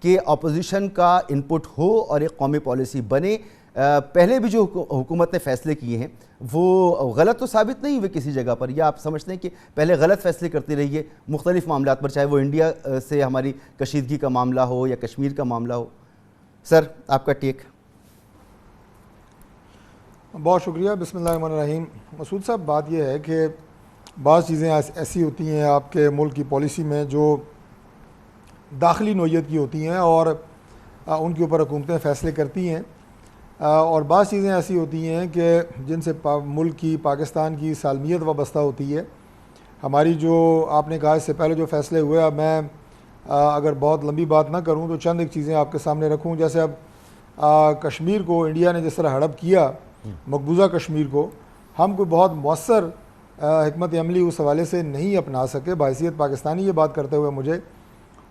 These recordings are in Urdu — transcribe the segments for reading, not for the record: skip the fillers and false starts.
کہ اپوزیشن کا انپٹ ہو اور ایک قومی پالیسی بنے. پہلے بھی جو حکومت نے فیصلے کیے ہیں وہ غلط تو ثابت نہیں ہوئے کسی جگہ پر, یا آپ سمجھتے ہیں کہ پہلے غلط فیصلے کرتی رہی ہے مختلف معاملات پر, چاہے وہ انڈیا سے ہماری کشیدگی کا معاملہ ہو یا کشمیر کا معاملہ ہو؟ سر آپ کا ٹیک. بہت شکریہ. بسم اللہ الرحمن الرحیم. مسعود صاحب, بات یہ ہے کہ بعض چیزیں ایسی ہوتی ہیں آپ کے ملک کی پالیسی میں جو داخلی نوعیت کی ہوتی ہیں اور ان کے اوپر حکومتیں فیصلے کرتی ہیں, اور بعض چیزیں ایسی ہوتی ہیں کہ جن سے ملک کی, پاکستان کی سالمیت وابستہ ہوتی ہے. ہماری جو آپ نے کہا اس سے پہلے جو فیصلے ہوئے, اب میں اگر بہت لمبی بات نہ کروں تو چند ایک چیزیں آپ کے سامنے رکھوں. جیسے اب کشمیر کو انڈیا نے جس طرح ہڑپ کیا, مقبوضہ کشمیر کو, ہم کوئی بہت مؤثر حکمت عملی اس حوالے سے نہیں اپنا سکے. بحیثیت پاکستانی یہ بات کرتے ہوئے مجھے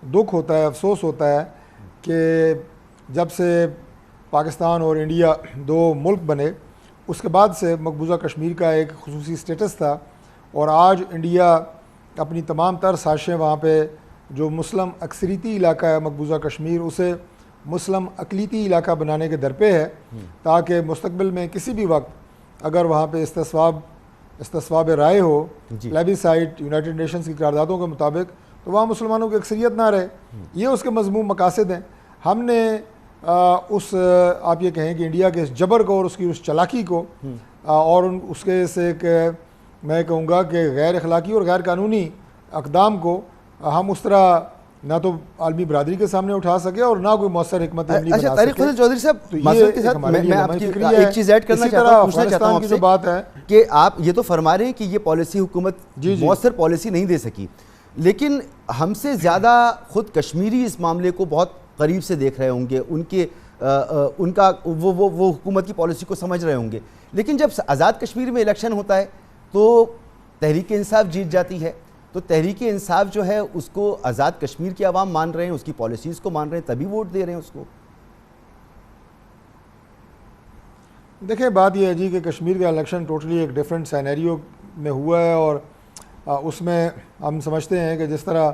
دکھ ہوتا ہے, افسوس ہوتا ہے کہ جب سے پاکستان اور انڈیا دو ملک بنے اس کے بعد سے مقبوضہ کشمیر کا ایک خصوصی سٹیٹس تھا, اور آج انڈیا اپنی تمام تر سازشیں وہاں پہ جو مسلم اکثریتی علاقہ ہے مقبوضہ کشمیر, اسے مسلم اقلیتی علاقہ بنانے کے در پہ ہے, تاکہ مستقبل میں کسی بھی وقت اگر وہاں پہ استصواب رائے ہو پلیبیسائٹ یونائٹڈ نیشنز کی قراردادوں کے مطابق, تو وہاں مسلمانوں کی اکثریت نہ رہے. یہ اس کے مضمون مقاصد ہیں. ہم نے اس آپ یہ کہیں کہ انڈیا کے اس جبر کو اور اس کی اس چالاکی کو اور اس کے سے ایک میں کہوں گا کہ غیر اخلاقی اور غیر قانونی اقدام کو ہم اس طرح نہ تو عالمی برادری کے سامنے اٹھا سکے اور نہ کوئی مؤثر حکمت عملی بنا سکے. طارق فضل چودھری صاحب, معذرت کے ساتھ میں آپ کی ایک چیز ایڈ کرنا چاہتا ہوں, پوچھنا چاہتا ہوں آپ سے بات ہے کہ آپ یہ تو فرما رہے ہیں کہ یہ پالیسی حکومت مؤثر پالیسی نہیں دے سکی, لیکن ہم سے زیادہ خود کشمیری اس معاملے کو بہت قریب سے دیکھ رہے ہوں گے, ان کا وہ حکومت کی پالیسی کو سمجھ رہے ہوں گے. لیکن جب آزاد کشمیر میں الیکشن ہوتا ہے تو تحریک انصاف جیت جاتی ہے, تو تحریک انصاف جو ہے اس کو آزاد کشمیر کی عوام مان رہے ہیں, اس کی پالیسیز کو مان رہے ہیں, تبھی ووٹ دے رہے ہیں اس کو. دیکھیں بات یہ ہے جی کہ کشمیر کا الیکشن ٹوٹلی ایک ڈیفرنٹ سینیریو میں ہوا ہے, اور اس میں ہم سمجھتے ہیں کہ جس طرح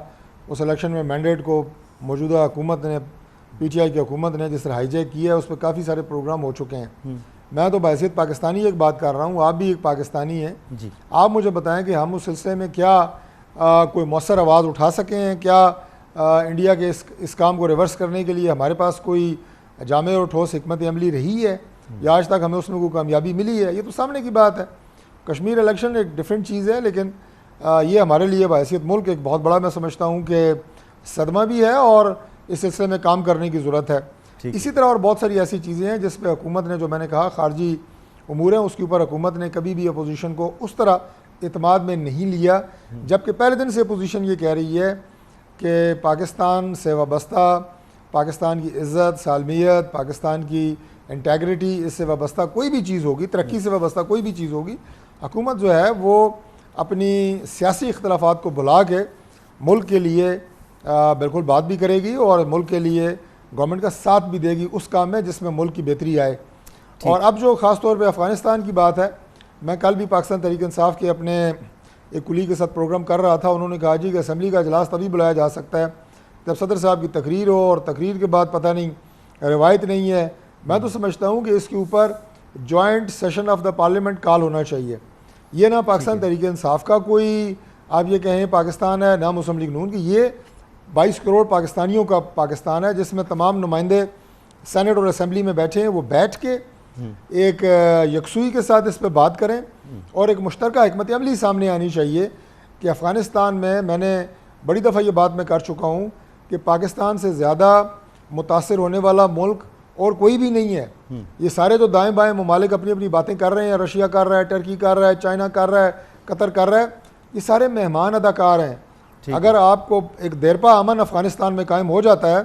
اس الیکشن میں مینڈیٹ کو موجودہ حکومت نے, پی ٹی آئی کی حکومت نے جس طرح ہائی جیک کیا ہے, اس پہ کافی سارے پروگرام ہو چکے ہیں. میں تو بحیثیت پاکستانی ایک بات کر رہا ہوں, آپ بھی ایک پاکستانی ہیں. آپ مجھے بتائیں کہ ہم اس سلسلے میں کیا کوئی مؤثر آواز اٹھا سکے ہیں؟ کیا انڈیا کے اس کام کو ریورس کرنے کے لیے ہمارے پاس کوئی جامع اور ٹھوس حکمت عملی رہی ہے, یا آج تک ہمیں اس میں کوئی کامیابی ملی ہے؟ یہ تو سامنے کی بات ہے. کشمیر الیکشن ایک ڈیفرنٹ چیز ہے, لیکن یہ ہمارے لیے بحیثیت ملک ایک بہت بڑا, میں سمجھتا ہوں کہ صدمہ بھی ہے, اور اس سلسلے میں کام کرنے کی ضرورت ہے. اسی طرح اور بہت ساری ایسی چیزیں ہیں جس پہ حکومت نے, جو میں نے کہا خارجی امور ہیں, اس کے اوپر حکومت نے کبھی بھی اپوزیشن کو اس طرح اعتماد میں نہیں لیا, جبکہ پہلے دن سے اپوزیشن یہ کہہ رہی ہے کہ پاکستان سے وابستہ, پاکستان کی عزت, سالمیت, پاکستان کی انٹیگریٹی, اس سے وابستہ کوئی بھی چیز ہوگی, ترقی سے وابستہ کوئی بھی چیز ہوگی, حکومت جو ہے وہ اپنی سیاسی اختلافات کو بھلا کے ملک کے لیے بالکل بات بھی کرے گی, اور ملک کے لیے گورنمنٹ کا ساتھ بھی دے گی اس کام میں جس میں ملک کی بہتری آئے. اور اب جو خاص طور پہ افغانستان کی بات ہے, میں کل بھی پاکستان تحریک انصاف کے اپنے ایک کلی کے ساتھ پروگرام کر رہا تھا. انہوں نے کہا جی کہ اسمبلی کا اجلاس تبھی بلایا جا سکتا ہے جب صدر صاحب کی تقریر ہو, اور تقریر کے بعد پتہ نہیں روایت نہیں ہے. میں تو سمجھتا ہوں کہ اس کے اوپر joint session of the parliament call ہونا چاہیے. یہ نہ پاکستان تحریک انصاف کا کوئی آپ یہ کہیں پاکستان ہے, نہ مسلم لیگ نون کی, یہ 22 کروڑ پاکستانیوں کا پاکستان ہے, جس میں تمام نمائندے سینٹ اور اسمبلی میں بیٹھے ہیں. وہ بیٹھ کے ایک یکسوئی کے ساتھ اس پہ بات کریں, اور ایک مشترکہ حکمت عملی سامنے آنی چاہیے کہ افغانستان میں نے بڑی دفعہ یہ بات میں کر چکا ہوں کہ پاکستان سے زیادہ متاثر ہونے والا ملک اور کوئی بھی نہیں ہے. یہ سارے جو دائیں بائیں ممالک اپنی اپنی باتیں کر رہے ہیں, رشیا کر رہا ہے, ٹرکی کر رہا ہے, چائنا کر رہا ہے, قطر کر رہا ہے, یہ سارے مہمان اداکار ہیں. اگر آپ کو ایک دیرپا امن افغانستان میں قائم ہو جاتا ہے,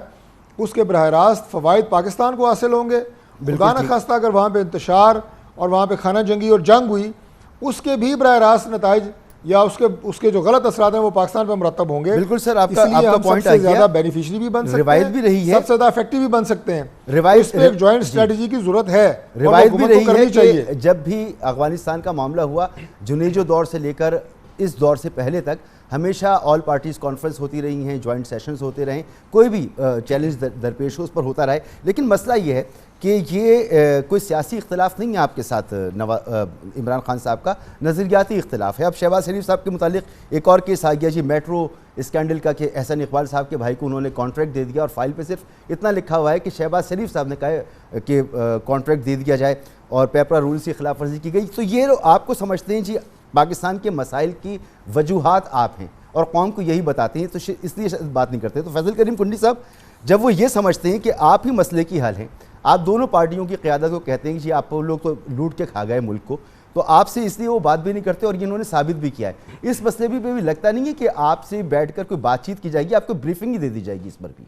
اس کے براہ راست فوائد پاکستان کو حاصل ہوں گے. خدا نخواستہ اگر وہاں پہ انتشار اور وہاں پہ خانہ جنگی اور جنگ ہوئی, اس کے بھی براہ راست نتائج یا اس کے جو غلط اثرات ہیں وہ پاکستان پہ مرتب ہوں گے. بالکل سر, آپ کا پوائنٹ سب سے زیادہ بینیفیشری بھی بن سکتے ہیں, روایت بھی رہی ہے, سب سے زیادہ افیکٹو بھی بن سکتے ہیں. روایت پہ ایک جوائنٹ اسٹریٹجی کی ضرورت ہے. روایت بھی رہی ہے کہ جب بھی افغانستان کا معاملہ ہوا, جنیجو دور سے لے کر اس دور سے پہلے تک ہمیشہ آل پارٹیز کانفرنس ہوتی رہی ہیں, جوائنٹ سیشنز ہوتے رہیں, کوئی بھی چیلنج درپیش ہو اس پر ہوتا رہے. لیکن مسئلہ یہ ہے کہ یہ کوئی سیاسی اختلاف نہیں ہے آپ کے ساتھ عمران خان صاحب کا, نظریاتی اختلاف ہے. اب شہباز شریف صاحب کے متعلق ایک اور کیس آ گیا جی میٹرو اسکینڈل کا, کہ احسن اقبال صاحب کے بھائی کو انہوں نے کانٹریکٹ دے دیا اور فائل پہ صرف اتنا لکھا ہوا ہے کہ شہباز شریف صاحب نے کہا کہ کانٹریکٹ دے دیا جائے اور پیپرا رولز کی خلاف ورزی کی گئی. تو یہ آپ کو سمجھتے ہیں جی پاکستان کے مسائل کی وجوہات آپ ہیں اور قوم کو یہی بتاتے ہیں, تو اس لیے بات نہیں کرتے. تو فیضل کریم کنڈی صاحب جب وہ یہ سمجھتے ہیں کہ آپ ہی مسئلے کی حل ہیں, آپ دونوں پارٹیوں کی قیادت کو کہتے ہیں کہ جی آپ لوگ تو لوٹ کے کھا گئے ملک کو, تو آپ سے اس لیے وہ بات بھی نہیں کرتے اور یہ انہوں نے ثابت بھی کیا ہے. اس مسئلے پہ بھی لگتا نہیں ہے کہ آپ سے بیٹھ کر کوئی بات چیت کی جائے گی, آپ کو بریفنگ ہی دے دی جائے گی اس پر بھی؟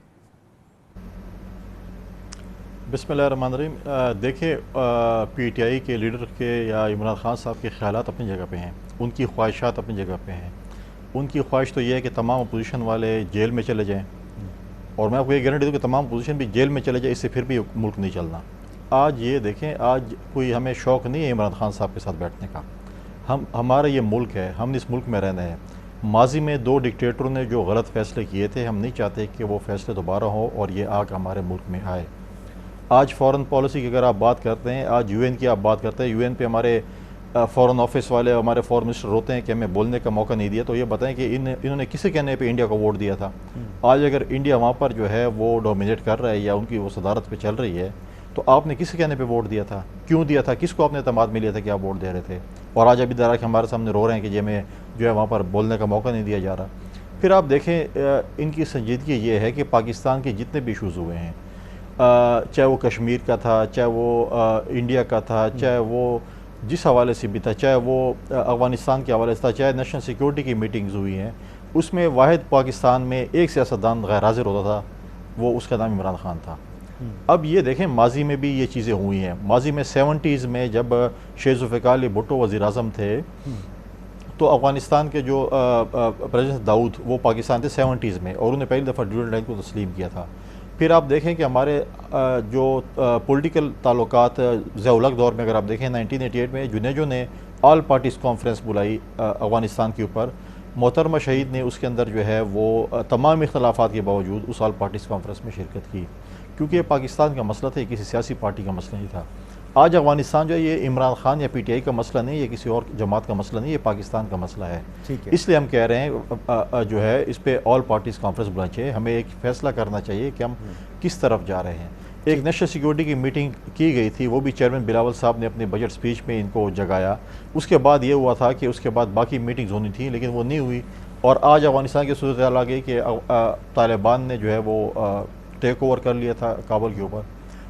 بسم اللہ الرحمن الرحیم. دیکھیں پی ٹی آئی کے لیڈر کے یا عمران خان صاحب کے خیالات اپنی جگہ پہ ہیں, ان کی خواہشات اپنی جگہ پہ ہیں. ان کی خواہش تو یہ ہے کہ تمام اپوزیشن والے جیل میں چلے جائیں, اور میں آپ کو یہ گارنٹی دوں کہ تمام اپوزیشن بھی جیل میں چلے جائے, اس سے پھر بھی ملک نہیں چلنا. آج یہ دیکھیں, آج کوئی ہمیں شوق نہیں ہے عمران خان صاحب کے ساتھ بیٹھنے کا. ہمارا یہ ملک ہے, ہم نے اس ملک میں رہنا ہے. ماضی میں 2 ڈکٹیٹروں نے جو غلط فیصلے کیے تھے, ہم نہیں چاہتے کہ وہ فیصلے دوبارہ ہوں اور یہ آگ ہمارے ملک میں آئے. آج فورن پالیسی کی اگر آپ بات کرتے ہیں, آج یو این کی آپ بات کرتے ہیں, یو این پہ ہمارے فورن آفس والے, ہمارے فورن منسٹر روتے ہیں کہ ہمیں بولنے کا موقع نہیں دیا. تو یہ بتائیں کہ انہوں نے کسی کہنے پہ انڈیا کو ووٹ دیا تھا؟ آج اگر انڈیا وہاں پر جو ہے وہ ڈومینیٹ کر رہا ہے یا ان کی وہ صدارت پہ چل رہی ہے, تو آپ نے کسی کہنے پہ ووٹ دیا تھا؟ کیوں دیا تھا؟ کس کو آپ نے اعتماد میں لیا تھا کہ آپ ووٹ دے رہے تھے؟ اور آج ابھی درا کے ہمارے سامنے رو رہے ہیں کہ جی ہمیں جو ہے وہاں پر بولنے کا موقع نہیں دیا جا رہا. پھر آپ دیکھیں ان کی سنجیدگی یہ ہے کہ پاکستان کے جتنے بھی ایشوز ہوئے ہیں, چاہے وہ کشمیر کا تھا, چاہے وہ انڈیا کا تھا, چاہے وہ جس حوالے سے بھی تھا, چاہے وہ افغانستان کے حوالے سے تھا, چاہے نیشنل سیکیورٹی کی میٹنگز ہوئی ہیں, اس میں واحد پاکستان میں ایک سیاستدان غیر حاضر ہوتا تھا, وہ اس کا نام عمران خان تھا. اب یہ دیکھیں ماضی میں بھی یہ چیزیں ہوئی ہیں. ماضی میں 70s میں جب شیخ ذوالفقار علی بھٹو وزیر اعظم تھے, تو افغانستان کے جو پریزیڈنٹ داؤد وہ پاکستان تھے 70s میں, اور انہوں نے پہلی دفعہ ڈیورنڈ لائن کو تسلیم کیا تھا. پھر آپ دیکھیں کہ ہمارے جو پولیٹیکل تعلقات ضیاء الحق دور میں اگر آپ دیکھیں 1988 میں جنیجو نے آل پارٹیز کانفرنس بلائی افغانستان کے اوپر. محترمہ شہید نے اس کے اندر جو ہے وہ تمام اختلافات کے باوجود اس آل پارٹیز کانفرنس میں شرکت کی, کیونکہ یہ پاکستان کا مسئلہ تھا, یہ کسی سیاسی پارٹی کا مسئلہ نہیں تھا. آج افغانستان جو ہے یہ عمران خان یا پی ٹی آئی کا مسئلہ نہیں, یہ کسی اور جماعت کا مسئلہ نہیں, یہ پاکستان کا مسئلہ ہے. اس لیے ہم کہہ رہے ہیں جو ہے اس پہ آل پارٹیز کانفرنس بلانا چاہیے. ہمیں ایک فیصلہ کرنا چاہیے کہ ہم کس طرف جا رہے ہیں. ایک نیشنل سیکیورٹی کی میٹنگ کی گئی تھی, وہ بھی چیئرمین بلاول صاحب نے اپنی بجٹ سپیچ میں ان کو جگایا. اس کے بعد یہ ہوا تھا کہ اس کے بعد باقی میٹنگز ہونی تھیں, لیکن وہ نہیں ہوئی. اور آج افغانستان کی صورتحال آ گئی کہ طالبان نے جو ہے وہ ٹیک اوور کر لیا تھا کابل کے اوپر.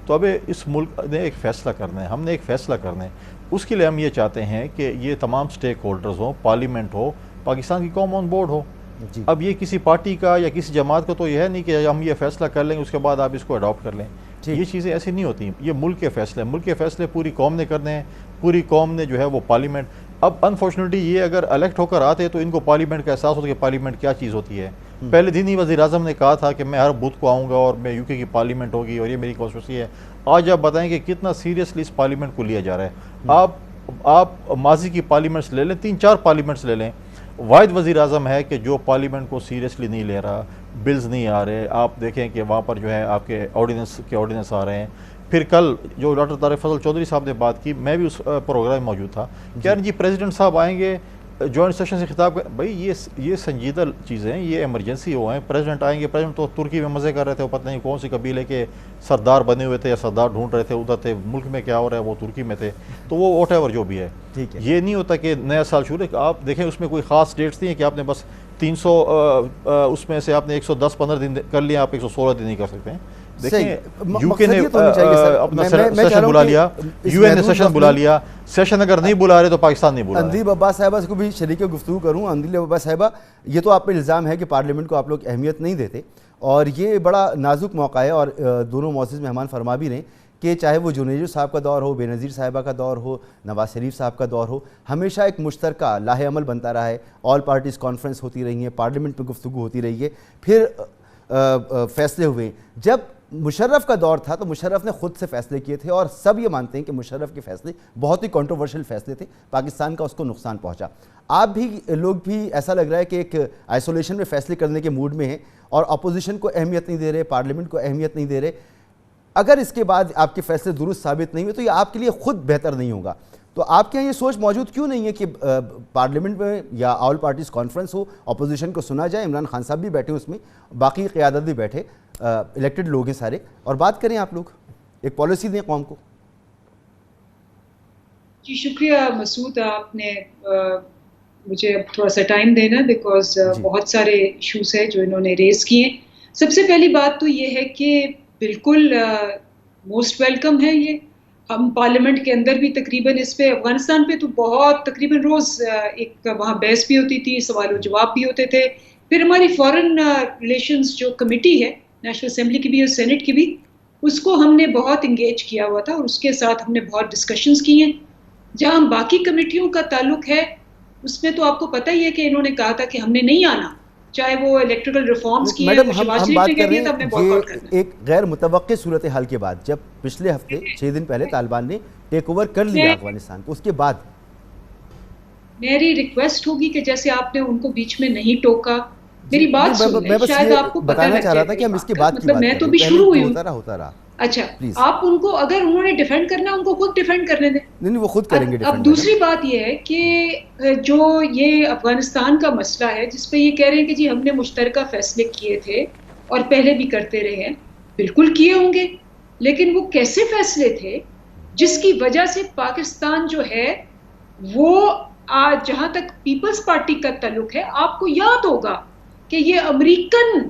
تو اب اس ملک نے ایک فیصلہ کرنا ہے, ہم نے ایک فیصلہ کرنا ہے. اس کے لیے ہم یہ چاہتے ہیں کہ یہ تمام سٹیک ہولڈرز ہوں, پارلیمنٹ ہو, پاکستان کی قوم آن بورڈ ہو. اب یہ کسی پارٹی کا یا کسی جماعت کا تو یہ ہے نہیں کہ ہم یہ فیصلہ کر لیں گے اس کے بعد آپ اس کو اڈاپٹ کر لیں. یہ چیزیں ایسی نہیں ہوتی. یہ ملک کے فیصلے, ملک کے فیصلے پوری قوم نے کرنے ہیں. پوری قوم نے جو ہے وہ پارلیمنٹ, اب انفارچونیٹلی یہ اگر الیکٹ ہو کر آتے تو ان کو پارلیمنٹ کا احساس ہوتا کہ پارلیمنٹ کیا چیز ہوتی ہے. پہلے دن ہی وزیر اعظم نے کہا تھا کہ میں ہر بدھ کو آؤں گا اور میں یو کے کی پارلیمنٹ ہوگی اور یہ میری کانسٹیٹیوئنسی ہے. آج آپ بتائیں کہ کتنا سیریسلی اس پارلیمنٹ کو لیا جا رہا ہے. آپ ماضی کی پارلیمنٹس لے لیں, 3-4 پارلیمنٹس لے لیں, واحد وزیر اعظم ہے کہ جو پارلیمنٹ کو سیریسلی نہیں لے رہا. بلز نہیں آ رہے, آپ دیکھیں کہ وہاں پر جو ہے آپ کے آرڈیننس آ رہے ہیں. پھر کل جو ڈاکٹر طارق فضل چودھری صاحب نے بات کی, میں بھی اس پروگرام میں موجود تھا, کہہ رہے جی پریزیڈنٹ صاحب آئیں گے جوائنٹ سیشن سے خطاب کر. بھائی یہ سنجیدہ چیزیں ہیں, یہ ایمرجنسی ہو ہیں. پریزیڈنٹ آئیں گے, پریزیڈنٹ تو ترکی میں مزے کر رہے تھے, وہ پتہ نہیں کون سی قبیلے کے سردار بنے ہوئے تھے یا سردار ڈھونڈ رہے تھے, ادھر تھے ملک میں کیا ہو رہا ہے, وہ ترکی میں تھے. تو وہ واٹ ایور جو بھی ہے, یہ نہیں ہوتا کہ نیا سال شروع ہے. آپ دیکھیں اس میں کوئی خاص ڈیٹس نہیں ہے کہ آپ نے بس 300 اس میں سے آپ نے 110-15 دن کر لیا, آپ 116 دن نہیں کر سکتے ہیں. دیکھیں یو کے نے اپنا سیشن بلا لیا, یو این نے سیشن بلا لیا, سیشن اگر نہیں بلا رہے تو پاکستان نہیں بلا رہا. اندیب عباس صاحبہ کو بھی شریک گفتگو کروں. اندیب عباس صاحبہ, یہ تو آپ پہ الزام ہے کہ پارلیمنٹ کو آپ لوگ اہمیت نہیں دیتے, اور یہ بڑا نازک موقع ہے, اور دونوں معزز مہمان فرما بھی رہے کہ چاہے وہ جنیجو صاحب کا دور ہو, بے نظیر صاحبہ کا دور ہو, نواز شریف صاحب کا دور ہو, ہمیشہ ایک مشترکہ لاہ عمل بنتا رہا ہے. آل پارٹیز کانفرنس ہوتی رہی ہیں, پارلیمنٹ میں گفتگو ہوتی رہی ہے, پھر فیصلے ہوئے. جب مشرف کا دور تھا تو مشرف نے خود سے فیصلے کیے تھے اور سب یہ مانتے ہیں کہ مشرف کے فیصلے بہت ہی کنٹروورشل فیصلے تھے, پاکستان کا اس کو نقصان پہنچا. آپ بھی لوگ بھی ایسا لگ رہا ہے کہ ایک آئسولیشن میں فیصلے کرنے کے موڈ میں ہیں اور اپوزیشن کو اہمیت نہیں دے رہے, پارلیمنٹ کو اہمیت نہیں دے رہے. اگر اس کے بعد آپ کے فیصلے درست ثابت نہیں ہوئے تو یہ آپ کے لیے خود بہتر نہیں ہوگا. تو آپ کے یہاں یہ سوچ موجود کیوں نہیں ہے کہ پارلیمنٹ میں یا آل پارٹیز کانفرنس ہو, اپوزیشن کو سنا جائے, عمران خان صاحب بھی بیٹھے اس میں, باقی قیادت بھی بیٹھے, الیکٹڈ لوگ ہیں سارے, اور بات کریں آپ لوگ, ایک پالیسی دیں قوم کو. جی شکریہ مسعود, آپ نے مجھے تھوڑا سا ٹائم دینا بیکاز بہت سارے ایشوز ہیں جو انہوں نے ریز کیے. سب سے پہلی بات تو یہ ہے کہ بالکل موسٹ ویلکم ہے یہ. ہم پارلیمنٹ کے اندر بھی تقریباً اس پہ, افغانستان پہ تو بہت تقریباً روز ایک وہاں بحث بھی ہوتی تھی, سوال و جواب بھی ہوتے تھے. پھر ہماری فارن ریلیشنز جو کمیٹی ہے نیشنل اسمبلی کی بھی اور سینٹ کی بھی, اس کو ہم نے بہت انگیج کیا ہوا تھا اور اس کے ساتھ ہم نے بہت ڈسکشنز کی ہیں. جہاں باقی کمیٹیوں کا تعلق ہے اس میں تو آپ کو پتہ ہی ہے کہ انہوں نے کہا تھا کہ ہم نے نہیں آنا, چاہے وہ الیکٹریکل ریفارمز کی میڈم ہم بات کر رہے ہیں یہ ایک غیر متوقع صورتحال کے بعد, جب پچھلے ہفتے 6 دن پہلے طالبان نے ٹیک اوور کر لیا افغانستان کو, اس کے بعد میری ریکویسٹ ہوگی کہ جیسے آپ نے ان کو بیچ میں نہیں ٹوکا, میری بات سن لیں, شاید آپ کو پتہ لگ جائے. تھا کہ ہم اس کے بعد کی بات میں تو بھی شروع ہوئی ہوں. ہوتا رہا. اچھا آپ ان کو اگر انہوں نے ڈیفینڈ کرنا ان کو خود ڈیفینڈ کرنے دیں. نہیں وہ خود کریں گے. اب دوسری بات یہ ہے کہ جو یہ افغانستان کا مسئلہ ہے جس پہ یہ کہہ رہے ہیں کہ جی ہم نے مشترکہ فیصلے کیے تھے اور پہلے بھی کرتے رہے ہیں, بالکل کیے ہوں گے, لیکن وہ کیسے فیصلے تھے جس کی وجہ سے پاکستان جو ہے وہ جہاں تک پیپلز پارٹی کا تعلق ہے, آپ کو یاد ہوگا کہ یہ امریکن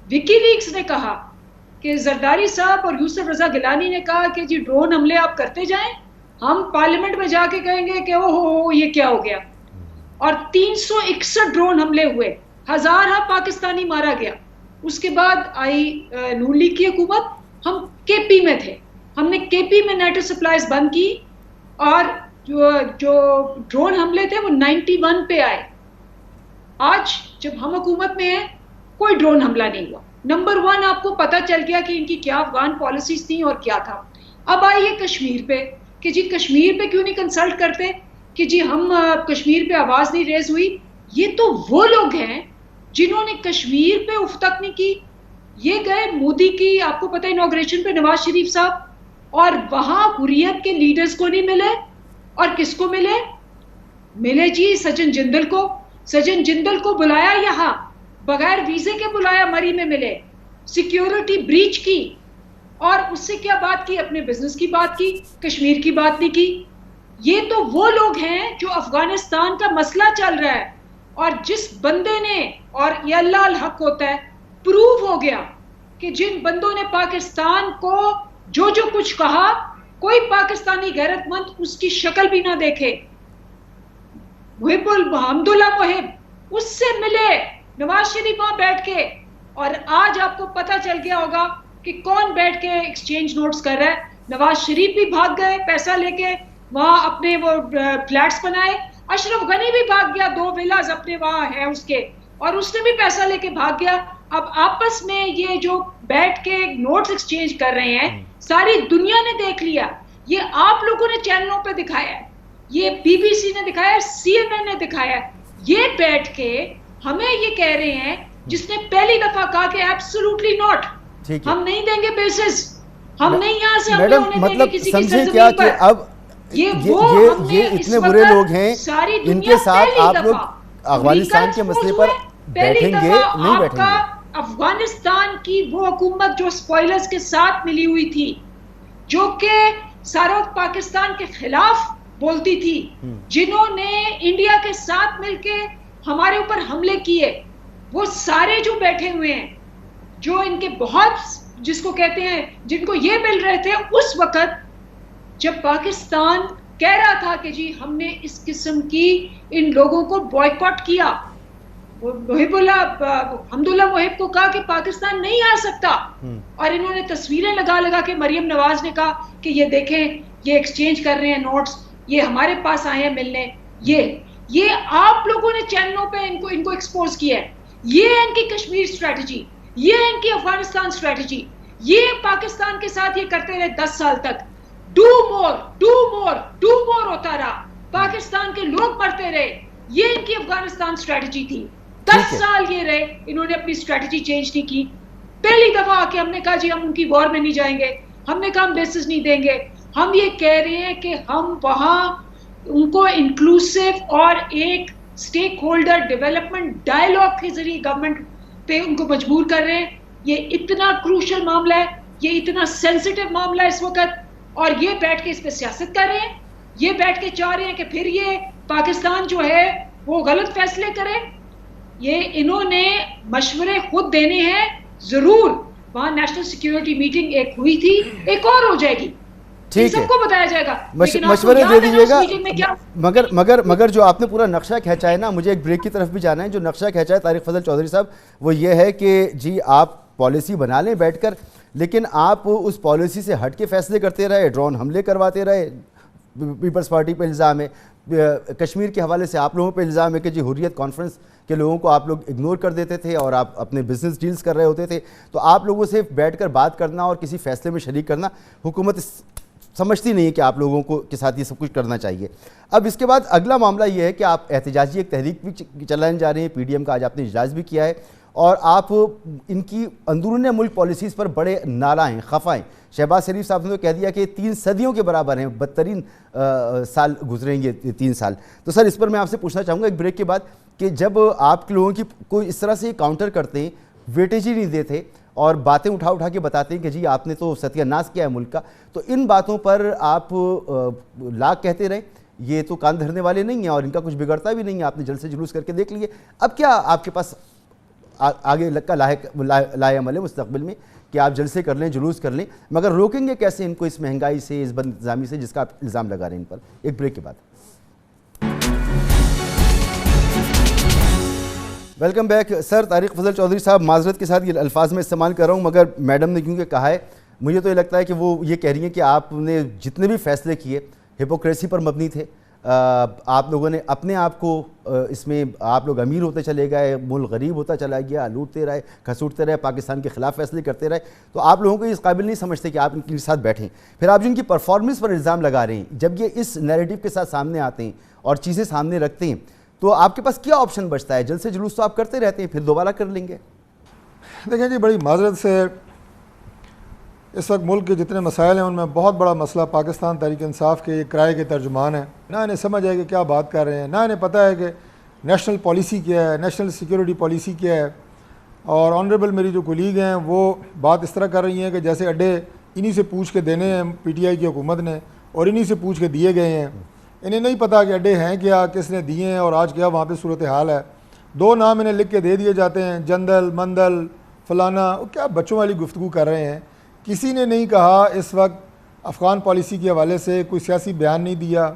وکی لیکس نے کہا کہ زرداری صاحب اور یوسف رضا گیلانی نے کہا کہ جی ڈرون حملے آپ کرتے جائیں, ہم پارلیمنٹ میں جا کے کہیں گے کہ اوہ یہ کیا ہو گیا. اور 361 ڈرون حملے ہوئے, 1000 پاکستانی مارا گیا. اس کے بعد آئی نون لیگ کی حکومت, ہم کے پی میں تھے, ہم نے کے پی میں نیٹو سپلائز بند کی اور جو ڈرون حملے تھے وہ 91 پہ آئے. آج جب ہم حکومت میں ہیں کوئی ڈرون حملہ نہیں ہوا. نمبر 1 آپ کو پتہ چل گیا کہ ان کی کیا افغان پالیسیز تھیں اور کیا تھا. اب آئیے کشمیر پہ کہ جی کشمیر پہ کیوں نہیں کنسلٹ کرتے کہ جی ہم کشمیر پہ آواز نہیں ریز ہوئی. یہ تو وہ لوگ ہیں جنہوں نے کشمیر پہ اف تک نہیں کی. یہ گئے مودی کی آپ کو پتہ انوگریشن پہ نواز شریف صاحب, اور وہاں حریت کے لیڈرز کو نہیں ملے. اور کس کو ملے جی سچن جندل کو. سچن جندل کو بلایا یہاں بغیر ویزے کے بلایا, مری میں ملے, سیکیورٹی بریچ کی, اور اس سے کیا بات کی, اپنے بزنس کی بات کی, کشمیر کی بات نہیں کی. یہ تو وہ لوگ ہیں جو افغانستان کا مسئلہ چل رہا ہے, اور جس بندے نے, اور یہ اللہ الحق ہوتا ہے, پروو ہو گیا کہ جن بندوں نے پاکستان کو جو کچھ کہا, کوئی پاکستانی غیرت مند اس کی شکل بھی نہ دیکھے. حمداللہ محب اس سے ملے نواز شریف وہاں بیٹھ کے, اور آج آپ کو پتہ چل گیا ہوگا کہ کون بیٹھ کے ایکسچینج نوٹس کر رہا ہے. نواز شریف بھی بھاگ گئے پیسہ لے کے, وہاں اپنے وہ فلیٹس بنائے. اشرف غنی بھی بھاگ گیا, 2 ویلاز اپنے وہاں ہیں اس کے, اور اس نے بھی پیسہ لے کے بھاگ گیا. اب آپس میں یہ جو بیٹھ کے نوٹس ایکسچینج کر رہے ہیں ساری دنیا نے دیکھ لیا. یہ آپ لوگوں نے چینلوں پہ دکھایا ہے, یہ بی بی سی نے دکھایا ہے, سی این این نے دکھایا ہے. یہ بیٹھ کے ہمیں یہ کہہ رہے ہیں جس نے پہلی دفعہ کہا کہ ایبسولوٹلی ناٹ, ہم نہیں دیں گے بیسز, ہم نہیں یہاں سے حملے ہونے دیں گے کسی کی سرزمین پر. اب یہ اتنے برے لوگ ہیں, ان کے ساتھ آپ لوگ افغانستان کے مسئلے پر بیٹھیں گے نہیں بیٹھیں گے. افغانستان کی وہ حکومت جو اسپوائلرز کے ساتھ ملی ہوئی تھی, جو کہ سارا وقت پاکستان کے خلاف بولتی تھی, جنہوں نے انڈیا کے ساتھ مل کے ہمارے اوپر حملے کیے, وہ سارے جو بیٹھے ہوئے ہیں, جو ان کے بہت جس کو کہتے ہیں جن کو یہ مل رہے تھے اس وقت جب پاکستان کہہ رہا تھا کہ جی ہم نے اس قسم کی ان لوگوں کو بوائیکاٹ کیا. حمداللہ محب کو کہا کہ پاکستان نہیں آ سکتا, اور انہوں نے تصویریں لگا کے, مریم نواز نے کہا کہ یہ دیکھیں یہ ایکسچینج کر رہے ہیں نوٹس, یہ ہمارے پاس آئے ہیں ملنے. یہ آپ لوگوں نے چینلوں پہ ان کو ایکسپوز کیا ہے. یہ ان کی کشمیر اسٹریٹجی, یہ ان کی افغانستان اسٹریٹجی. یہ پاکستان کے ساتھ یہ کرتے رہے 10 سال تک. Do more do more do more ہوتا رہا, پاکستان کے لوگ مرتے رہے. یہ ان کی افغانستان اسٹریٹجی تھی. 10 سال یہ رہے, انہوں نے اپنی اسٹریٹجی چینج نہیں کی. پہلی دفعہ آ کے ہم نے کہا جی ہم ان کی وار میں نہیں جائیں گے, ہم نے کہا ہم بیسز نہیں دیں گے. ہم یہ کہہ رہے ہیں کہ ہم وہاں ان کو انکلوسیو اور ایک اسٹیک ہولڈر ڈیولپمنٹ ڈائلاگ کے ذریعے گورنمنٹ پہ ان کو مجبور کر رہے ہیں. یہ اتنا کروشل معاملہ ہے, یہ اتنا سینسیٹیو معاملہ ہے اس وقت, اور یہ بیٹھ کے اس پہ سیاست کر رہے ہیں. یہ بیٹھ کے چاہ رہے ہیں کہ پھر یہ پاکستان جو ہے وہ غلط فیصلے کرے. یہ انہوں نے مشورے خود دینے ہیں. ضرور وہاں نیشنل سیکیورٹی میٹنگ ایک ہوئی تھی, ایک اور ہو جائے گی, ٹھیک ہے, سب کو بتایا جائے گا, مشورے دے دیجیے گا. مگر جو آپ نے پورا نقشہ کھینچا ہے نا, مجھے ایک بریک کی طرف بھی جانا ہے. جو نقشہ کھینچا ہے طارق فضل چودھری صاحب, وہ یہ ہے کہ جی آپ پالیسی بنا لیں بیٹھ کر, لیکن آپ اس پالیسی سے ہٹ کے فیصلے کرتے رہے, ڈرون حملے کرواتے رہے. پیپلز پارٹی پہ الزام ہے, کشمیر کے حوالے سے آپ لوگوں پہ الزام ہے کہ جی حریت کانفرنس کے لوگوں کو آپ لوگ اگنور کر دیتے تھے اور آپ اپنے بزنس ڈیلز کر رہے ہوتے تھے. تو آپ لوگوں سے بیٹھ کر بات کرنا اور کسی فیصلے میں شریک کرنا حکومت سمجھتی نہیں ہے کہ آپ لوگوں کو کے ساتھ یہ سب کچھ کرنا چاہیے. اب اس کے بعد اگلا معاملہ یہ ہے کہ آپ احتجاجی ایک تحریک بھی چلانے جا رہے ہیں. پی ڈی ایم کا آج آپ نے اجلاس بھی کیا ہے, اور آپ ان کی اندرون ملک پالیسیز پر بڑے نالاں ہیں, خفا ہیں. شہباز شریف صاحب نے تو کہہ دیا کہ 3 صدیوں کے برابر ہیں, بدترین سال گزریں گے 3 سال. تو سر اس پر میں آپ سے پوچھنا چاہوں گا ایک بریک کے بعد کہ جب آپ کے لوگوں کی کوئی اس طرح سے کاؤنٹر کرتے ہیں, ویٹیج ہی نہیں دیتے اور باتیں اٹھا کے بتاتے ہیں کہ جی آپ نے تو ستیہ ناش کیا ہے ملک کا, تو ان باتوں پر آپ لاکھ کہتے رہیں, یہ تو کان دھرنے والے نہیں ہیں اور ان کا کچھ بگڑتا بھی نہیں ہے. آپ نے جلسے جلوس کر کے دیکھ لیے. اب کیا آپ کے پاس آگے کا لائے عمل ہے مستقبل میں کہ آپ جلسے کر لیں, جلوس کر لیں, مگر روکیں گے کیسے ان کو اس مہنگائی سے, اس بد انتظامی سے جس کا آپ الزام لگا رہے ہیں ان پر؟ ایک بریک کے بعد. Welcome back. سر طارق فضل چودھری صاحب, معذرت کے ساتھ یہ الفاظ میں استعمال کر رہا ہوں, مگر میڈم نے کیونکہ کہا ہے, مجھے تو یہ لگتا ہے کہ وہ یہ کہہ رہی ہیں کہ آپ نے جتنے بھی فیصلے کیے ہپوکریسی پر مبنی تھے. آپ لوگوں نے اپنے آپ کو اس میں, آپ لوگ امیر ہوتے چلے گئے, ملک غریب ہوتا چلا گیا, لوٹتے رہے, کھسوٹتے رہے, پاکستان کے خلاف فیصلے کرتے رہے. تو آپ لوگوں کو اس قابل نہیں سمجھتے کہ آپ ان کے ساتھ بیٹھیں. پھر آپ جو ان کی پرفارمنس پر الزام لگا رہے ہیں, جب یہ اس نیریٹو کے ساتھ سامنے آتے ہیں اور چیزیں سامنے رکھتے ہیں, تو آپ کے پاس کیا آپشن بچتا ہے؟ جلسے جلوس تو آپ کرتے رہتے ہیں, پھر دوبارہ کر لیں گے. دیکھیں جی, بڑی معذرت سے اس وقت ملک کے جتنے مسائل ہیں ان میں بہت بڑا مسئلہ پاکستان تحریک انصاف کے کرائے کے ترجمان ہیں. نہ انہیں سمجھ ہے کہ کیا بات کر رہے ہیں, نہ انہیں پتہ ہے کہ نیشنل پالیسی کیا ہے, نیشنل سیکیورٹی پالیسی کیا ہے. اور آنریبل میری جو کولیگ ہیں وہ بات اس طرح کر رہی ہیں کہ جیسے اڈے انہی سے پوچھ کے دینے ہیں پی ٹی آئی کی حکومت نے, اور انہی سے پوچھ کے دیے گئے ہیں. انہیں نہیں پتہ کہ اڈے ہیں کیا, کس نے دیے ہیں, اور آج کیا وہاں پہ صورتحال ہے. 2 نام انہیں لکھ کے دے دیے جاتے ہیں, جندل, مندل, فلانا. کیا بچوں والی گفتگو کر رہے ہیں. کسی نے نہیں کہا اس وقت افغان پالیسی کے حوالے سے, کوئی سیاسی بیان نہیں دیا,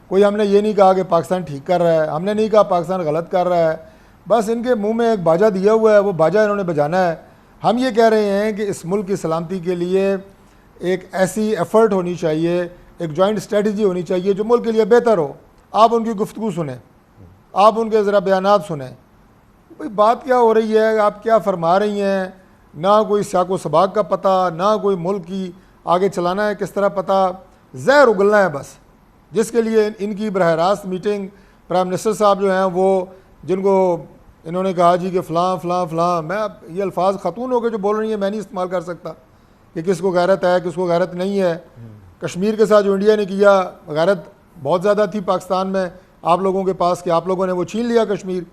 کوئی ہم نے یہ نہیں کہا کہ پاکستان ٹھیک کر رہا ہے, ہم نے نہیں کہا پاکستان غلط کر رہا ہے. بس ان کے منہ میں ایک باجا دیا ہوا ہے, وہ باجا انہوں نے بجانا ہے. ہم یہ کہہ رہے ہیں کہ اس ملک کی سلامتی کے لیے ایک ایسی ایفرٹ ہونی چاہیے, ایک جوائنٹ اسٹریٹجی ہونی چاہیے جو ملک کے لیے بہتر ہو. آپ ان کی گفتگو سنیں, آپ ان کے ذرا بیانات سنیں. بھئی بات کیا ہو رہی ہے, آپ کیا فرما رہی ہیں, نہ کوئی سیاق و سباق کا پتہ, نہ کوئی ملک کی آگے چلانا ہے کس طرح پتہ, زہر اگلنا ہے بس. جس کے لیے ان کی براہ راست میٹنگ پرائم منسٹر صاحب جو ہیں وہ, جن کو انہوں نے کہا جی کہ فلاں فلاں فلاں, میں یہ الفاظ خاتون ہو کے جو بول رہی ہیں میں نہیں استعمال کر سکتا کہ کس کو غیرت ہے کس کو غیرت نہیں ہے. کشمیر کے ساتھ جو انڈیا نے کیا, غیرت بہت زیادہ تھی پاکستان میں آپ لوگوں کے پاس کہ آپ لوگوں نے وہ چھین لیا کشمیر.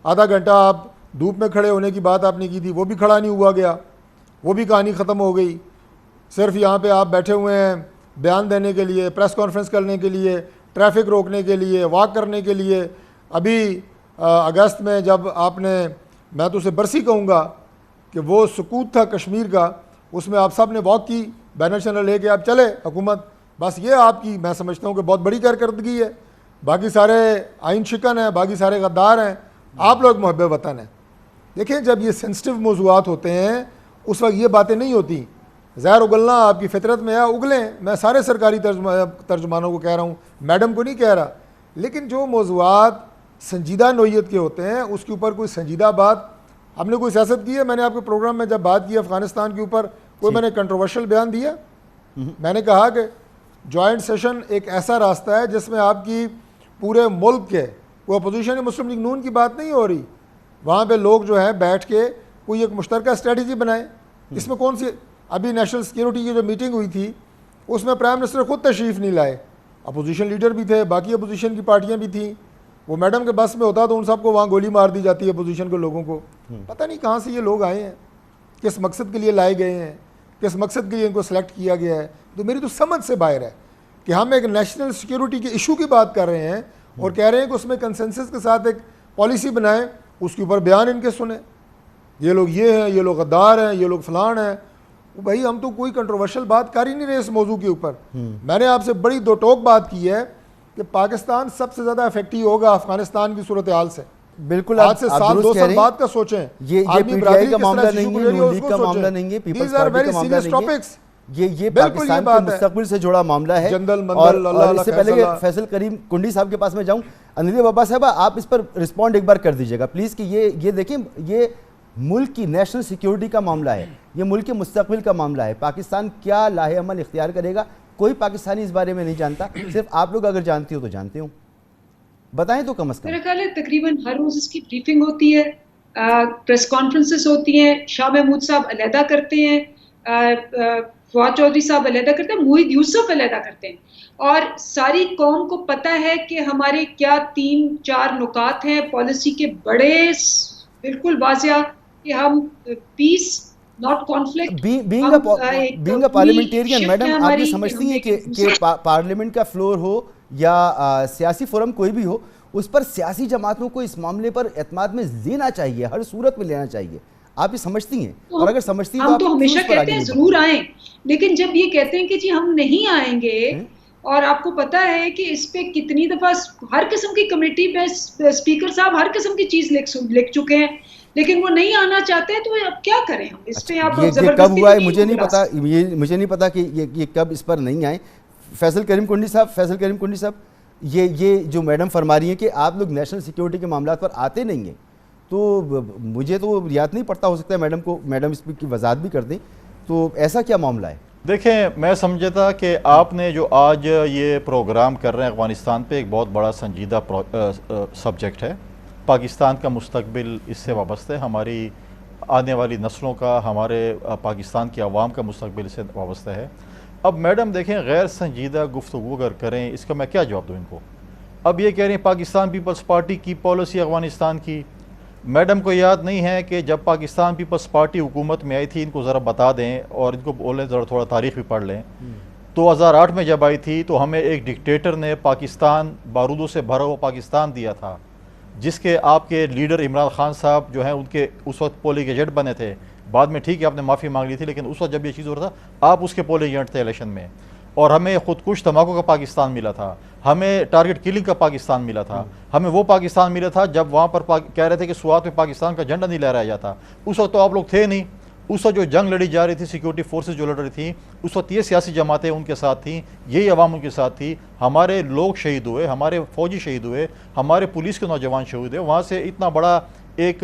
آدھا گھنٹہ آپ دھوپ میں کھڑے ہونے کی بات آپ نے کی تھی, وہ بھی کھڑا نہیں ہوا گیا, وہ بھی کہانی ختم ہو گئی. صرف یہاں پہ آپ بیٹھے ہوئے ہیں بیان دینے کے لیے, پریس کانفرنس کرنے کے لیے, ٹریفک روکنے کے لیے, واک کرنے کے لیے. ابھی اگست میں جب آپ نے, میں تو اسے برسی کہوں گا کہ وہ سکوت تھا کشمیر کا, اس میں آپ سب نے واک کی, بینر چینل لے کے آپ چلے حکومت. بس یہ آپ کی میں سمجھتا ہوں کہ بہت بڑی کارکردگی ہے. باقی سارے آئین شکن ہیں, باقی سارے غدار ہیں, آپ لوگ محب وطن ہیں. دیکھیں جب یہ سینسٹیو موضوعات ہوتے ہیں اس وقت یہ باتیں نہیں ہوتی. زہر اگلنا آپ کی فطرت میں ہے, اگلیں. میں سارے سرکاری ترجمانوں کو کہہ رہا ہوں, میڈم کو نہیں کہہ رہا. لیکن جو موضوعات سنجیدہ نوعیت کے ہوتے ہیں اس کے اوپر کوئی سنجیدہ بات, ہم نے کوئی سیاست کی ہے. میں نے آپ کے پروگرام میں جب بات کی افغانستان کے اوپر, کوئی میں نے کنٹروورشل بیان دیا؟ میں نے کہا کہ جوائنٹ سیشن ایک ایسا راستہ ہے جس میں آپ کی پورے ملک کے کوئی اپوزیشن مسلم لیگ نون کی بات نہیں ہو رہی، وہاں پہ لوگ جو ہیں بیٹھ کے کوئی ایک مشترکہ اسٹریٹجی بنائیں. اس میں کون سی ابھی نیشنل سیکیورٹی کی جو میٹنگ ہوئی تھی اس میں پرائم منسٹر خود تشریف نہیں لائے، اپوزیشن لیڈر بھی تھے، باقی اپوزیشن کی پارٹیاں بھی تھیں. وہ میڈم کے بس میں ہوتا تو ان سب کو وہاں گولی مار دی جاتی ہے اپوزیشن کے لوگوں کو. پتہ نہیں کہاں سے یہ لوگ آئے ہیں، کس مقصد کے لیے لائے گئے ہیں، کس مقصد کے لیے ان کو سلیکٹ کیا گیا ہے. تو میری تو سمجھ سے باہر ہے کہ ہم ایک نیشنل سیکیورٹی کے ایشو کی بات کر رہے ہیں اور کہہ رہے ہیں کہ اس میں کنسنسس کے ساتھ ایک پالیسی بنائیں، اس کے اوپر بیان ان کے سنیں. یہ لوگ یہ ہیں، یہ لوگ غدار ہیں، یہ لوگ فلان ہیں. بھائی ہم تو کوئی کنٹروورشل بات کر ہی نہیں رہے اس موضوع کے اوپر. میں نے آپ سے بڑی دو ٹوک بات کی ہے کہ پاکستان سب سے زیادہ افیکٹو ہوگا افغانستان کی صورتحال سے. بالکل آج سے سال دو سال بعد کا سوچیں. یہ پی ٹی آئی کا معاملہ نہیں ہے، نون لیگ کا معاملہ نہیں ہے، پیپلز پارٹی کا معاملہ نہیں ہے، یہ پاکستان کے مستقبل سے جڑا معاملہ ہے. اور اس سے پہلے کہ فیصل کریم کنڈی صاحب کے پاس میں جاؤں، اندلیب بابا صاحبہ آپ اس پر رسپونڈ ایک بار کر دیجیے گا پلیز کہ یہ دیکھیں، یہ ملک کی نیشنل سیکیورٹی کا معاملہ ہے، یہ ملک کے مستقبل کا معاملہ ہے. پاکستان کیا لاہ عمل اختیار کرے گا کوئی پاکستانی اس بارے میں نہیں جانتا، صرف آپ لوگ اگر جانتے ہو تو جانتے ہو، بتائیں تو کم از کم. میرا خیال ہے تقریباً ہر روز اس کی بریفنگ ہوتی ہے، پریس کانفرنسز ہوتی ہیں، شاہ محمود صاحب علیحدہ کرتے ہیں، فواد چودھری صاحب علیحدہ کرتے ہیں، موحد یوسف علیحدہ کرتے ہیں، اور ساری قوم کو پتہ ہے کہ ہمارے کیا 3-4 نکات ہیں پالیسی کے بڑے بالکل واضح کہ ہم peace not conflict. Being a parliamentarian madam آپ یہ سمجھتی ہیں کہ پارلیمنٹ کا فلور ہو یا سیاسی فورم کوئی بھی ہو، اس پر سیاسی جماعتوں کو اس معاملے پر اعتماد میں لینا چاہیے، ہر صورت میں لینا چاہیے؟ آپ یہ سمجھتی ہیں؟ اور اگر سمجھتی ہیں ہم تو ہمیشہ کہتے ہیں ضرور آئیں، لیکن جب یہ کہتے ہیں کہ جی ہم نہیں آئیں گے، اور آپ کو پتا ہے کہ اس پہ کتنی دفعہ ہر قسم کی کمیٹی میں اسپیکر صاحب ہر قسم کی چیز لکھ چکے ہیں، لیکن وہ نہیں آنا چاہتے ہیں، تو اب کیا کریں ہم اس پہ؟ آپ یہ کب ہوا ہے مجھے نہیں پتا کہ یہ کب اس پر نہیں آئے. فیصل کریم کنڈی صاحب یہ جو میڈم فرما رہی ہیں کہ آپ لوگ نیشنل سیکیورٹی کے معاملات پر آتے نہیں ہیں، تو مجھے تو یاد نہیں پڑتا، ہو سکتا ہے میڈم اس کی وضاحت بھی کر دیں، تو ایسا کیا معاملہ ہے؟ دیکھیں میں سمجھتا کہ آپ نے جو آج یہ پروگرام کر رہے ہیں افغانستان پہ ایک بہت بڑا سنجیدہ سبجیکٹ ہے. پاکستان کا مستقبل اس سے وابستہ ہے، ہماری آنے والی نسلوں کا، ہمارے پاکستان کی عوام کا مستقبل اس سے وابستہ ہے. اب میڈم دیکھیں غیر سنجیدہ گفتگو اگر کریں اس کا میں کیا جواب دوں ان کو؟ اب یہ کہہ رہے ہیں پاکستان پیپلز پارٹی کی پالیسی افغانستان کی. میڈم کو یاد نہیں ہے کہ جب پاکستان پیپلز پارٹی حکومت میں آئی تھی، ان کو ذرا بتا دیں اور ان کو بولیں ذرا تھوڑا تاریخ بھی پڑھ لیں. 2008 میں جب آئی تھی تو ہمیں ایک ڈکٹیٹر نے پاکستان بارودوں سے بھرا ہوا پاکستان دیا تھا، جس کے آپ کے لیڈر عمران خان صاحب جو ہیں ان کے اس وقت پولنگ ایجنٹ بنے تھے. بعد میں ٹھیک ہے آپ نے معافی مانگ لی تھی، لیکن اس وقت جب یہ چیز ہو رہا تھا آپ اس کے پولنگ ایجنٹ تھے الیکشن میں. اور ہمیں خودکش دھماکوں کا پاکستان ملا تھا، ہمیں ٹارگٹ کلنگ کا پاکستان ملا تھا، ہمیں وہ پاکستان ملا تھا جب وہاں پر کہہ رہے تھے کہ سوات میں پاکستان کا جھنڈا نہیں لہرایا جاتا. اس وقت تو آپ لوگ تھے نہیں. اس وقت جو جنگ لڑی جا رہی تھی، سیکیورٹی فورسز جو لڑ رہی تھیں، اس وقت یہ سیاسی جماعتیں ان کے ساتھ تھیں، یہی عوام ان کے ساتھ تھی. ہمارے لوگ شہید ہوئے، ہمارے فوجی شہید ہوئے، ہمارے پولیس کے نوجوان شہید ہوئے. وہاں سے اتنا بڑا ایک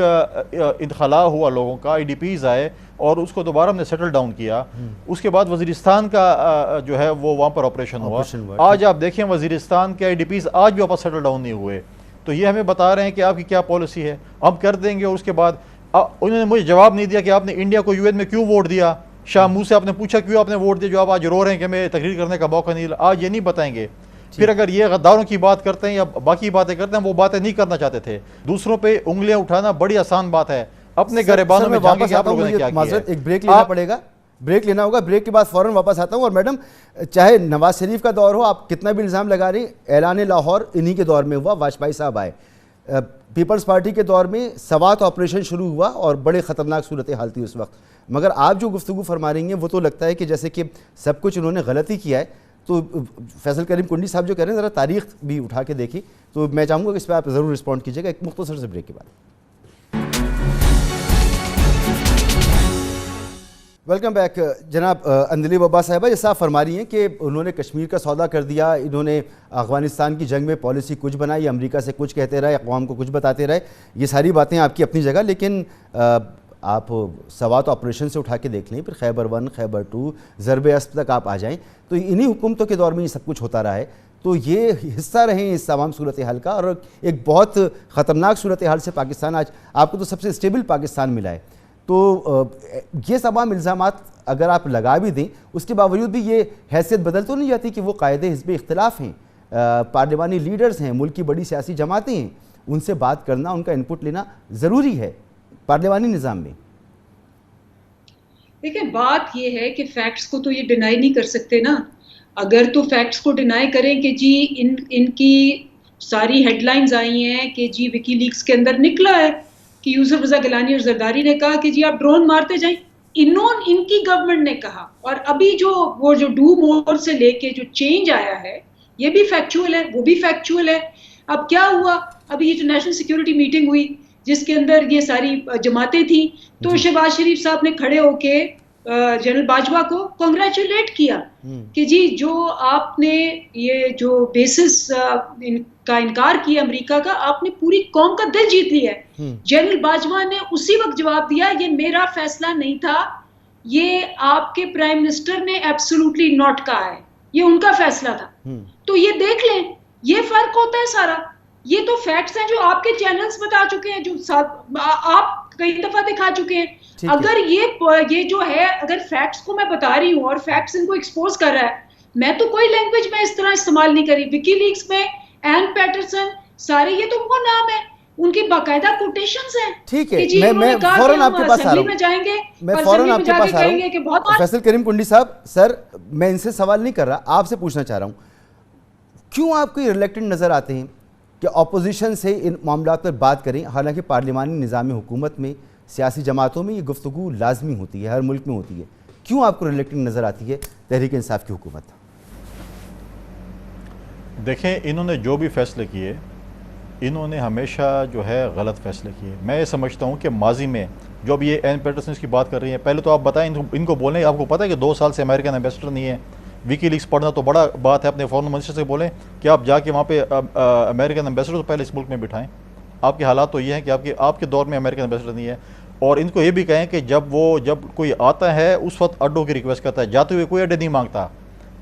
انخلا ہوا لوگوں کا، IDPs آئے اور اس کو دوبارہ ہم نے سیٹل ڈاؤن کیا. اس کے بعد وزیرستان کا جو ہے وہ وہاں پر آپریشن ہوا. آج آپ دیکھیں وزیرستان کے IDPs آج بھی واپس سیٹل ڈاؤن نہیں ہوئے. تو یہ ہمیں بتا رہے ہیں کہ آپ کی کیا پالیسی ہے، ہم کر دیں گے. اور اس کے بعد انہوں نے مجھے جواب نہیں دیا کہ آپ نے انڈیا کو UN میں کیوں ووٹ دیا. شاہ منہ سے آپ نے پوچھا کیوں آپ نے ووٹ دیا، جو آپ آج رو رہے ہیں کہ ہمیں تقریر کرنے کا موقع نہیں ملا، آج یہ نہیں بتائیں گے. پھر اگر یہ غداروں کی بات کرتے ہیں یا باقی باتیں کرتے ہیں، وہ باتیں نہیں کرنا چاہتے تھے. دوسروں پہ انگلیاں اٹھانا بڑی آسان بات ہے، اپنے گریبانوں میں جھانکیں کہ آپ لوگوں نے کیا کیا ہے. ایک بریک لینا پڑے گا، بریک لینا ہوگا، بریک کے بعد فوراً واپس آتا ہوں. اور میڈم چاہے نواز شریف کا دور ہو، آپ کتنا بھی الزام لگا رہی، اعلان لاہور انہی کے دور میں ہوا، واجپئی صاحب آئے. پیپلز پارٹی کے دور میں سوات آپریشن شروع ہوا اور بڑے خطرناک صورتحال تھی اس وقت. مگر آپ جو گفتگو فرما رہی ہیں وہ تو لگتا ہے کہ جیسے کہ سب کچھ انہوں نے غلطی کیا ہے. تو فیصل کریم کنڈی صاحب جو کہہ رہے ہیں ذرا تاریخ بھی اٹھا کے دیکھی، تو میں چاہوں گا کہ اس پہ آپ ضرور رسپونڈ کیجیے گا ایک مختصر سے بریک کے بعد. Welcome back. جناب اندلیب بابا صاحبہ، جیسا آپ فرما رہی ہیں کہ انہوں نے کشمیر کا سودا کر دیا، انہوں نے افغانستان کی جنگ میں پالیسی کچھ بنائی، امریکہ سے کچھ کہتے رہے، اقوام کو کچھ بتاتے رہے. یہ ساری باتیں آپ کی اپنی جگہ، لیکن آپ سوات آپریشن سے اٹھا کے دیکھ لیں، پھر خیبر 1 خیبر 2 ضرب اسب تک آپ آ جائیں، تو انہی حکومتوں کے دور میں یہ سب کچھ ہوتا رہا ہے. تو یہ حصہ رہے اس تمام صورتحال کا، اور ایک بہت خطرناک صورتحال سے پاکستان آج آپ کو تو سب سے اسٹیبل پاکستان ملا ہے. تو یہ تمام الزامات اگر آپ لگا بھی دیں، اس کے باوجود بھی یہ حیثیت بدل تو نہیں جاتی کہ وہ قائد حزب اختلاف ہیں، پارلیمانی لیڈرز ہیں، ملک کی بڑی سیاسی جماعتیں ہیں، ان سے بات کرنا، ان کا انپٹ لینا ضروری ہے پارلیمانی نظام میں. دیکھیں بات یہ ہے کہ فیکٹس کو تو یہ ڈینائی نہیں کر سکتے نا. اگر تو فیکٹس کو ڈینائی کریں کہ جی ان کی ساری ہیڈ لائنز آئی ہیں کہ جی وکی لیکس کے اندر نکلا ہے کہ یوسف رضا گیلانی اور زرداری نے کہا کہ جی آپ ڈرون مارتے جائیں، ان کی گورنمنٹ نے کہا. اور ابھی وہ جو ڈو مور سے لے کے جو چینج آیا ہے یہ بھی فیکچوئل ہے، وہ بھی فیکچوئل ہے. اب کیا ہوا، ابھی یہ جو نیشنل سیکیورٹی میٹنگ ہوئی جس کے اندر یہ ساری جماعتیں تھیں، تو شہباز شریف صاحب نے کھڑے ہو کے جنرل باجوہ کو کنگریچولیٹ کیا کہ جی جو آپ نے یہ جو بیسس کا انکار کیا امریکہ کا، آپ نے پوری قوم کا دل جیت لیا ہے. جنرل باجوہ نے اسی وقت جواب دیا یہ میرا فیصلہ نہیں تھا، یہ آپ کے پرائم منسٹر نے ایبسولوٹلی ناٹ کہا ہے، یہ ان کا فیصلہ تھا. تو یہ دیکھ لیں، یہ فرق ہوتا ہے سارا. یہ تو فیکٹس ہیں جو آپ کے چینلز بتا چکے ہیں، جو آپ کئی دفعہ دکھا چکے ہیں. اگر یہ جو ہے، اگر فیکٹس کو میں بتا رہی ہوں اور فیکٹس ان کو ایکسپوز کر رہا ہے، میں تو کوئی لینگویج میں اس طرح استعمال نہیں کری. وکی لیکس میں این پیٹرسن سارے یہ تو وہ نام ہے، ان کی باقاعدہ کوٹیشنز ہیں. ٹھیک ہے، میں فوراً آپ کے پاس آ رہا ہوں، میں فوراً آپ کے پاس آ رہا ہوں. فیصل کریم کنڈی صاحب، سر میں ان سے سوال نہیں کر رہا، آپ سے پوچھنا چاہ رہا ہوں، کیوں آپ کو یہ ریلیکٹنٹ نظر آتے ہیں کہ اپوزیشن سے ان معاملات پر بات کریں، حالانکہ پارلیمانی نظام حکومت میں سیاسی جماعتوں میں یہ گفتگو لازمی ہوتی ہے، ہر ملک میں ہوتی ہے. کیوں آپ کو ریلیکٹنٹ نظر آتی ہے تحریک انصاف کی حکومت؟ دیکھیں انہوں نے جو بھی فیصلے کیے، انہوں نے ہمیشہ جو ہے غلط فیصلے کیے. میں یہ سمجھتا ہوں کہ ماضی میں جو اب یہ این پیٹرسنز کی بات کر رہی ہیں، پہلے تو آپ بتائیں ان کو بولیں، آپ کو پتہ ہے کہ 2 سال سے امریکن ایمبیسڈر نہیں ہے. وکی لیکس پڑھنا تو بڑا بات ہے، اپنے فورن منسٹر سے بولیں کہ آپ جا کے وہاں پہ امریکن ایمبیسڈر تو پہلے اس ملک میں بٹھائیں. آپ کے حالات تو یہ ہیں کہ آپ کے دور میں امریکن ایمبیسڈر نہیں ہے. اور ان کو یہ بھی کہیں کہ جب کوئی آتا ہے اس وقت اڈوں کی ریکویسٹ کرتا ہے، جاتے ہوئے کوئی اڈے نہیں مانگتا.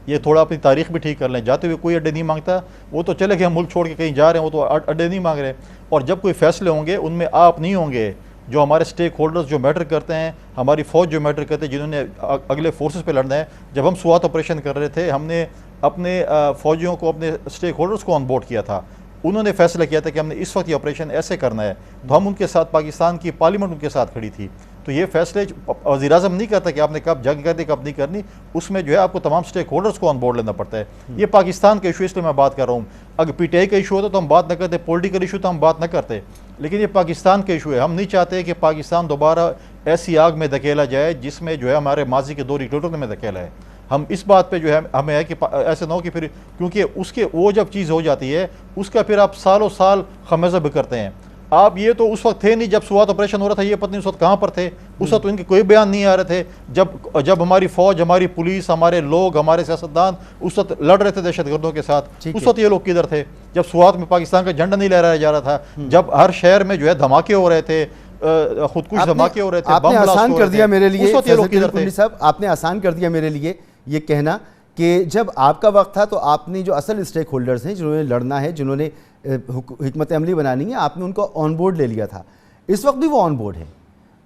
یہ تھوڑا اپنی تاریخ بھی ٹھیک کر لیں، جاتے ہوئے کوئی اڈے نہیں مانگتا. وہ تو چلے کہ ہم ملک چھوڑ کے کہیں جا رہے ہیں، وہ تو اڈے نہیں مانگ رہے. اور جب کوئی فیصلے ہوں گے ان میں آپ نہیں ہوں گے، جو ہمارے سٹیک ہولڈرز جو میٹر کرتے ہیں، ہماری فوج جو میٹر کرتے ہیں، جنہوں نے اگلے فورسز پہ لڑنا ہے. جب ہم سوات آپریشن کر رہے تھے، ہم نے اپنے فوجیوں کو، اپنے سٹیک ہولڈرز کو آن بورڈ کیا تھا. انہوں نے فیصلہ کیا تھا کہ ہم نے اس وقت یہ آپریشن ایسے کرنا ہے، تو ہم ان کے ساتھ، پاکستان کی پارلیمنٹ ان کے ساتھ کھڑی تھی. تو یہ فیصلے وزیر اعظم نہیں کرتا کہ آپ نے کب جنگ کرنی کب نہیں کرنی، اس میں جو ہے آپ کو تمام سٹیک ہولڈرز کو آن بورڈ لینا پڑتا ہے. یہ پاکستان کا ایشو، اس لیے میں بات کر رہا ہوں. اگر پی ٹی آئی کا ایشو ہوتا تو ہم بات نہ کرتے، پولیٹیکل ایشو تو ہم بات نہ کرتے، لیکن یہ پاکستان کا ایشو ہے. ہم نہیں چاہتے کہ پاکستان دوبارہ ایسی آگ میں دھکیلا جائے جس میں جو ہے ہمارے ماضی کے 2 ڈکٹیٹروں میں دھکیلا ہے. ہم اس بات پہ جو ہے ہمیں ہے کہ ایسے نہ ہو کہ پھر، کیونکہ اس کے وہ جب چیز ہو جاتی ہے اس کا پھر آپ سالوں سال خمیزہ بھی کرتے ہیں. آپ یہ تو اس وقت تھے نہیں جب سوات آپریشن ہو رہا تھا، یہ پتہ نہیں اس وقت کہاں پر تھے. اس وقت تو ان کے کوئی بیان نہیں آ رہے تھے. جب ہماری فوج، ہماری پولیس، ہمارے لوگ، ہمارے سیاستدان اس وقت لڑ رہے تھے دہشت گردوں کے ساتھ، اس وقت یہ لوگ کدھر تھے؟ جب سوات میں پاکستان کا جھنڈا نہیں لہرایا جا رہا تھا، جب ہر شہر میں جو ہے دھماکے ہو رہے تھے، خودکش دھماکے ہو رہے تھے، آپ نے آسان کر دیا میرے لیے، اس وقت یہ لوگ کدھر تھے؟ صاحب آپ نے آسان کر دیا میرے لیے یہ کہنا کہ جب آپ کا وقت تھا تو آپ نے جو اصل اسٹیک ہولڈرز ہیں، جنہوں نے لڑنا ہے، جنہوں نے حکمت عملی بنانی ہے، آپ نے ان کو آن بورڈ لے لیا تھا. اس وقت بھی وہ آن بورڈ ہے،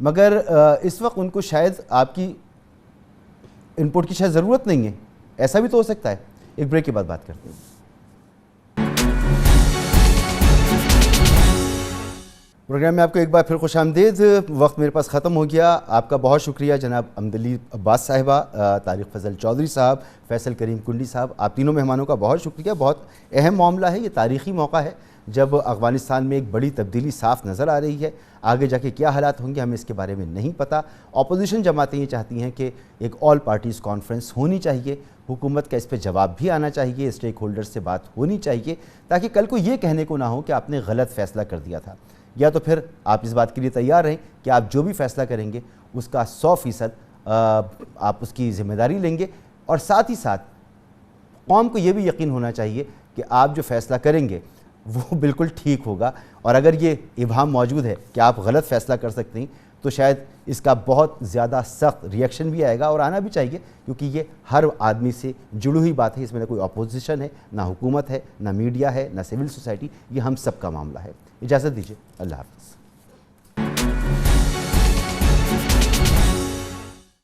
مگر اس وقت ان کو شاید آپ کی ان پٹ کی شاید ضرورت نہیں ہے. ایسا بھی تو ہو سکتا ہے. ایک بریک کے بعد بات کرتے ہیں. پروگرام میں آپ کو ایک بار پھر خوش آمدید. وقت میرے پاس ختم ہو گیا. آپ کا بہت شکریہ جناب امدلی عباس صاحبہ، طارق فضل چودھری صاحب، فیصل کریم کنڈی صاحب، آپ تینوں مہمانوں کا بہت شکریہ. بہت اہم معاملہ ہے، یہ تاریخی موقع ہے جب افغانستان میں ایک بڑی تبدیلی صاف نظر آ رہی ہے. آگے جا کے کیا حالات ہوں گے ہمیں اس کے بارے میں نہیں پتہ. اپوزیشن جماعتیں یہ چاہتی ہیں کہ ایک آل پارٹیز کانفرنس ہونی چاہیے، حکومت کا اس پہ جواب بھی آنا چاہیے، اسٹیک ہولڈر سے بات ہونی چاہیے، تاکہ کل کو یہ کہنے کو نہ ہو کہ آپ نے غلط فیصلہ کر دیا تھا. یا تو پھر آپ اس بات کے لیے تیار رہیں کہ آپ جو بھی فیصلہ کریں گے اس کا 100% آپ اس کی ذمہ داری لیں گے، اور ساتھ ہی ساتھ قوم کو یہ بھی یقین ہونا چاہیے کہ آپ جو فیصلہ کریں گے وہ بالکل ٹھیک ہوگا. اور اگر یہ ابہام موجود ہے کہ آپ غلط فیصلہ کر سکتے ہیں تو شاید اس کا بہت زیادہ سخت ریئیکشن بھی آئے گا، اور آنا بھی چاہیے، کیونکہ یہ ہر آدمی سے جڑی ہوئی بات ہے. اس میں نہ کوئی اپوزیشن ہے، نہ حکومت ہے، نہ میڈیا ہے، نہ سول سوسائٹی. یہ ہم سب کا معاملہ ہے. اجازت دیجیے، اللہ حافظ.